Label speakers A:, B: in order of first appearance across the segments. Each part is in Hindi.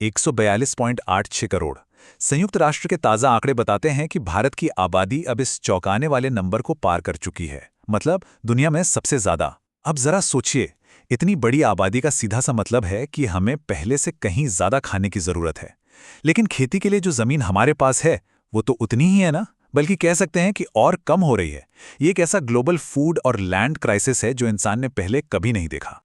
A: 142.86 करोड़। संयुक्त राष्ट्र के ताज़ा आंकड़े बताते हैं कि भारत की आबादी अब इस चौंकाने वाले नंबर को पार कर चुकी है, मतलब दुनिया में सबसे ज़्यादा। अब ज़रा सोचिए, इतनी बड़ी आबादी का सीधा सा मतलब है कि हमें पहले से कहीं ज़्यादा खाने की ज़रूरत है। लेकिन खेती के लिए जो ज़मीन हमारे पास है, वो तो उतनी ही है ना, बल्कि कह सकते हैं कि और कम हो रही है। ये एक ऐसा ग्लोबल फूड और लैंड क्राइसिस है जो इंसान ने पहले कभी नहीं देखा।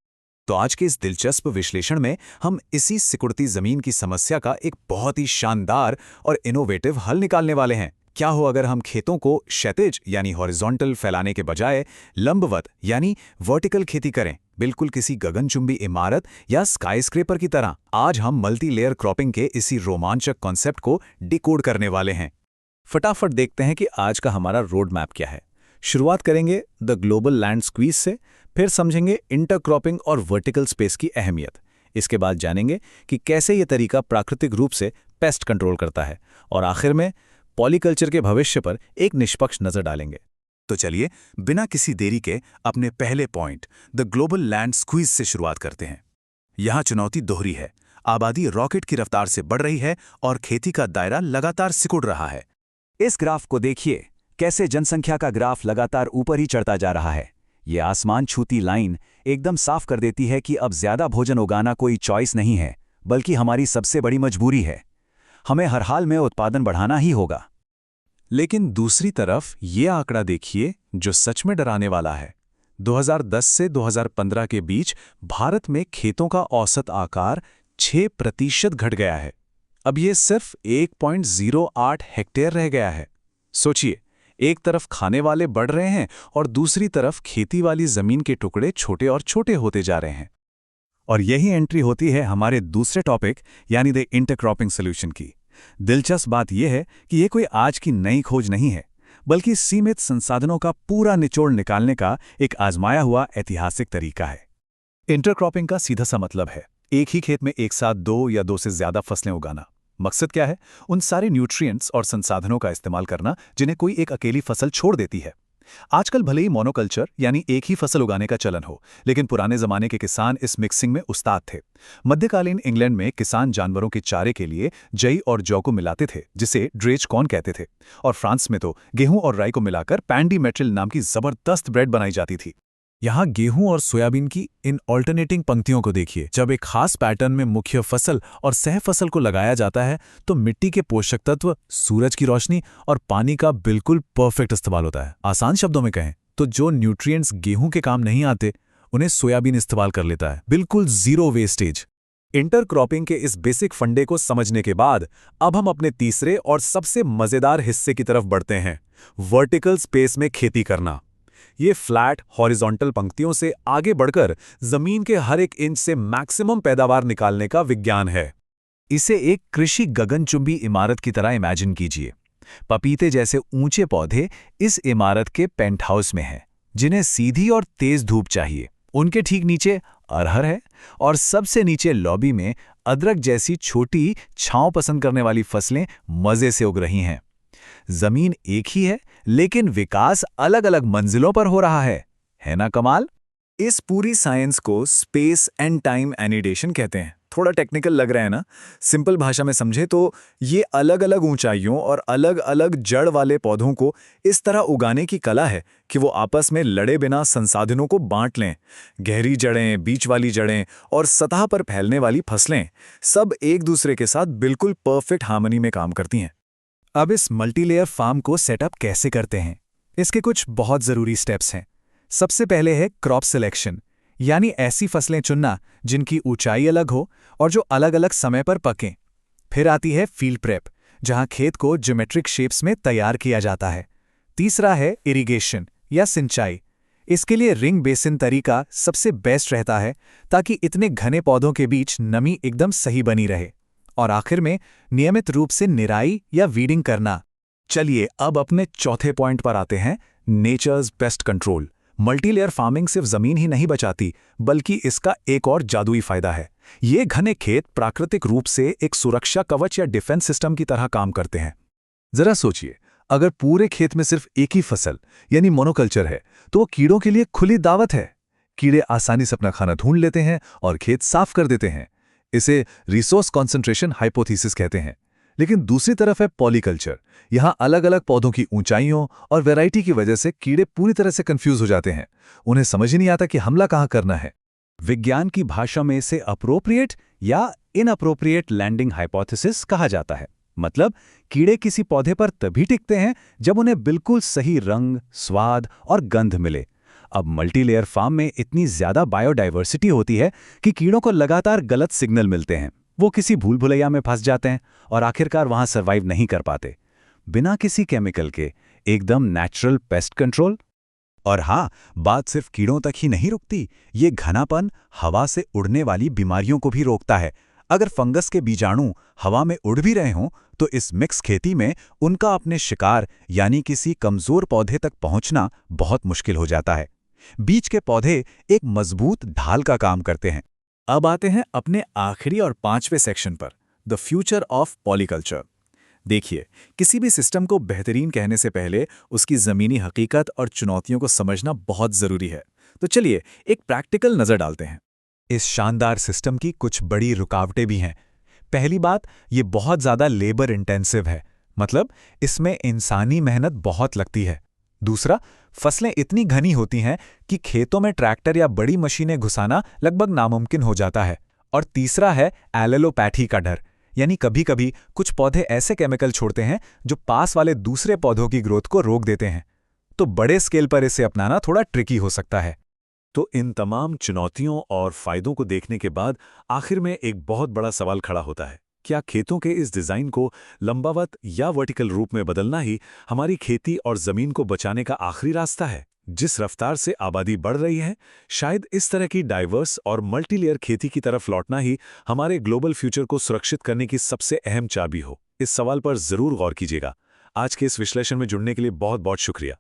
A: तो आज के इस दिलचस्प विश्लेषण में हम इसी सिकुड़ती जमीन की समस्या का एक बहुत ही शानदार और इनोवेटिव हल निकालने वाले हैं। क्या हो अगर हम खेतों को क्षैतिज यानी हॉरिजॉन्टल फैलाने के बजाय लंबवत यानी वर्टिकल खेती करें, बिल्कुल किसी गगनचुंबी इमारत या स्काईस्क्रेपर की तरह। आज हम मल्टी लेयर क्रॉपिंग के इसी रोमांचक कॉन्सेप्ट को डिकोड करने वाले हैं। फटाफट देखते हैं कि आज का हमारा रोड मैप क्या है। शुरुआत करेंगे द ग्लोबल लैंड स्क्वीज से, फिर समझेंगे इंटरक्रॉपिंग और वर्टिकल स्पेस की अहमियत। इसके बाद जानेंगे कि कैसे ये तरीका प्राकृतिक रूप से पेस्ट कंट्रोल करता है, और आखिर में पॉलीकल्चर के भविष्य पर एक निष्पक्ष नजर डालेंगे। तो चलिए बिना किसी देरी के अपने पहले point the global land squeeze से शुरुआत करते हैं। यहाँ चुनौती दोहरी है। आबादी रॉकेट की रफ्तार से बढ़ रही है और खेती का दायरा लगातार सिकुड़ रहा है।
B: इस ग्राफ को देखिए, कैसे जनसंख्या का ग्राफ लगातार ऊपर ही चढ़ता जा रहा है। ये आसमान छूती लाइन एकदम साफ कर देती है कि अब ज्यादा भोजन उगाना कोई चॉइस नहीं है, बल्कि हमारी सबसे बड़ी मजबूरी है। हमें हर हाल में उत्पादन बढ़ाना ही होगा।
A: लेकिन दूसरी तरफ ये आंकड़ा देखिए जो सच में डराने वाला है। 2010 से 2015 के बीच भारत में खेतों का औसत आकार 6% घट गया है। अब ये सिर्फ 1.08 हेक्टेयर रह गया है। सोचिए, एक तरफ खाने वाले बढ़ रहे हैं और दूसरी तरफ खेती वाली जमीन के टुकड़े छोटे और छोटे होते जा रहे हैं। और यही एंट्री होती है हमारे दूसरे टॉपिक यानी द इंटरक्रॉपिंग सॉल्यूशन की। दिलचस्प बात यह है कि यह कोई आज की नई खोज नहीं है, बल्कि सीमित संसाधनों का पूरा निचोड़ निकालने का एक आजमाया हुआ ऐतिहासिक तरीका है। इंटरक्रॉपिंग का सीधा सा मतलब है एक ही खेत में एक साथ दो या दो से ज्यादा फसलें उगाना। मकसद क्या है? उन सारे न्यूट्रिएंट्स और संसाधनों का इस्तेमाल करना जिन्हें कोई एक अकेली फसल छोड़ देती है। आजकल भले ही मोनोकल्चर यानी एक ही फसल उगाने का चलन हो, लेकिन पुराने जमाने के किसान इस मिक्सिंग में उस्ताद थे। मध्यकालीन इंग्लैंड में किसान जानवरों के चारे के लिए जई और जौ को मिलाते थे, जिसे ड्रेज कॉर्न कहते थे, और फ्रांस में तो गेहूं और राई को मिलाकर पैंडी मेट्रिल नाम की जबरदस्त ब्रेड बनाई जाती थी। यहाँ गेहूं और सोयाबीन की इन ऑल्टरनेटिंग पंक्तियों को देखिए। जब एक खास पैटर्न में मुख्य फसल और सह फसल को लगाया जाता है तो मिट्टी के पोषक तत्व, सूरज की रोशनी और पानी का बिल्कुल परफेक्ट इस्तेमाल होता है। आसान शब्दों में कहें तो जो न्यूट्रिएंट्स गेहूं के काम नहीं आते, उन्हें सोयाबीन इस्तेमाल कर लेता है। बिल्कुल जीरो वेस्टेज। इंटरक्रॉपिंग के इस बेसिक फंडे को समझने के बाद अब हम अपने तीसरे और सबसे मजेदार हिस्से की तरफ बढ़ते हैं, वर्टिकल स्पेस में खेती करना। ये फ्लैट हॉरिजॉन्टल पंक्तियों से आगे बढ़कर जमीन के हर एक इंच से मैक्सिमम पैदावार निकालने का विज्ञान है। इसे एक कृषि गगनचुंबी इमारत की तरह इमेजिन कीजिए। पपीते जैसे ऊंचे पौधे इस इमारत के पेंटहाउस में हैं, जिन्हें सीधी और तेज धूप चाहिए। उनके ठीक नीचे अरहर है और सबसे नीचे लॉबी में अदरक जैसी छोटी छांव पसंद करने वाली फसलें मजे से उग रही हैं। जमीन एक ही है, लेकिन विकास अलग अलग मंजिलों पर हो रहा है ना कमाल? इस पूरी साइंस को स्पेस एंड टाइम एनिडेशन कहते हैं। थोड़ा टेक्निकल लग रहा है ना? सिंपल भाषा में समझे तो ये अलग अलग ऊंचाइयों और अलग अलग जड़ वाले पौधों को इस तरह उगाने की कला है कि वो आपस में लड़े बिना संसाधनों को बांट लें। गहरी जड़ें, बीच वाली जड़ें और सतह पर फैलने वाली फसलें सब एक दूसरे के साथ बिल्कुल परफेक्ट हार्मनी में काम करती हैं। अब इस मल्टीलेयर फार्म को सेटअप कैसे करते हैं? इसके कुछ बहुत ज़रूरी स्टेप्स हैं। सबसे पहले है क्रॉप सिलेक्शन, यानी ऐसी फसलें चुनना जिनकी ऊंचाई अलग हो और जो अलग अलग समय पर पकें। फिर आती है फील्ड प्रेप, जहां खेत को ज्योमेट्रिक शेप्स में तैयार किया जाता है। तीसरा है इरिगेशन या सिंचाई। इसके लिए रिंग बेसिन तरीका सबसे बेस्ट रहता है, ताकि इतने घने पौधों के बीच नमी एकदम सही बनी रहे। और आखिर में नियमित रूप से निराई या वीडिंग करना। चलिए अब अपने चौथे पॉइंट पर आते हैं, nature's pest control. Multilayer farming सिर्फ जमीन ही नहीं बचाती, बल्कि इसका एक और जादुई फायदा है। ये घने खेत प्राकृतिक रूप से एक सुरक्षा कवच या डिफेंस सिस्टम की तरह काम करते हैं। जरा सोचिए, अगर पूरे खेत में सिर्फ एक ही फसल यानी मोनोकल्चर है, तो वो कीड़ों के लिए खुली दावत है। कीड़े आसानी से अपना खाना ढूंढ लेते हैं और खेत साफ कर देते हैं। इसे रिसोर्स कॉन्सेंट्रेशन हाइपोथेसिस कहते हैं। लेकिन दूसरी तरफ है पॉलीकल्चर। यहाँ अलग अलग पौधों की ऊंचाइयों और वैरायटी की वजह से कीड़े पूरी तरह से कंफ्यूज हो जाते हैं। उन्हें समझ ही नहीं आता कि हमला कहाँ करना है।
B: विज्ञान की भाषा में इसे अप्रोप्रिएट या इनअप्रोप्रिएट लैंडिंग हाइपोथेसिस कहा जाता है। मतलब कीड़े किसी पौधे पर तभी टिकते हैं जब उन्हें बिल्कुल सही रंग, स्वाद और गंध मिले। अब मल्टीलेयर फार्म में इतनी ज्यादा बायोडाइवर्सिटी होती है कि कीड़ों को लगातार गलत सिग्नल मिलते हैं। वो किसी भूल भुलैया में फंस जाते हैं और आखिरकार वहां सर्वाइव नहीं कर पाते। बिना किसी केमिकल के एकदम नेचुरल पेस्ट कंट्रोल। और हाँ, बात सिर्फ कीड़ों तक ही नहीं रुकती। ये घनापन हवा से उड़ने वाली बीमारियों को भी रोकता है। अगर फंगस के बीजाणु हवा में उड़ भी रहे हों तो इस मिक्स खेती में उनका अपने शिकार यानी किसी कमजोर पौधे तक पहुंचना बहुत मुश्किल हो जाता है। बीच के पौधे एक मजबूत ढाल का काम करते हैं।
A: अब आते हैं अपने आखिरी और 5वें सेक्शन पर, द फ्यूचर ऑफ पॉलीकल्चर। देखिए, किसी भी सिस्टम को बेहतरीन कहने से पहले उसकी ज़मीनी हकीकत और चुनौतियों को समझना बहुत ज़रूरी है। तो चलिए एक प्रैक्टिकल नज़र डालते हैं।
B: इस शानदार सिस्टम की कुछ बड़ी रुकावटें भी हैं। पहली बात, ये बहुत ज़्यादा लेबर इंटेंसिव है। मतलब इसमें इंसानी मेहनत बहुत लगती है। दूसरा, फसलें इतनी घनी होती हैं कि खेतों में ट्रैक्टर या बड़ी मशीनें घुसाना लगभग नामुमकिन हो जाता है। और तीसरा है एलोपैथी का डर, यानी कभी कभी कुछ पौधे ऐसे केमिकल छोड़ते हैं जो पास वाले दूसरे पौधों की ग्रोथ को रोक देते हैं। तो बड़े स्केल पर इसे अपनाना थोड़ा ट्रिकी हो सकता है।
A: तो इन तमाम चुनौतियों और फायदों को देखने के बाद आखिर में एक बहुत बड़ा सवाल खड़ा होता है। क्या खेतों के इस डिज़ाइन को लंबावत या वर्टिकल रूप में बदलना ही हमारी खेती और ज़मीन को बचाने का आखिरी रास्ता है? जिस रफ्तार से आबादी बढ़ रही है, शायद इस तरह की डाइवर्स और मल्टीलेयर खेती की तरफ लौटना ही हमारे ग्लोबल फ्यूचर को सुरक्षित करने की सबसे अहम चाबी हो। इस सवाल पर ज़रूर गौर कीजिएगा। आज के इस विश्लेषण में जुड़ने के लिए बहुत बहुत शुक्रिया।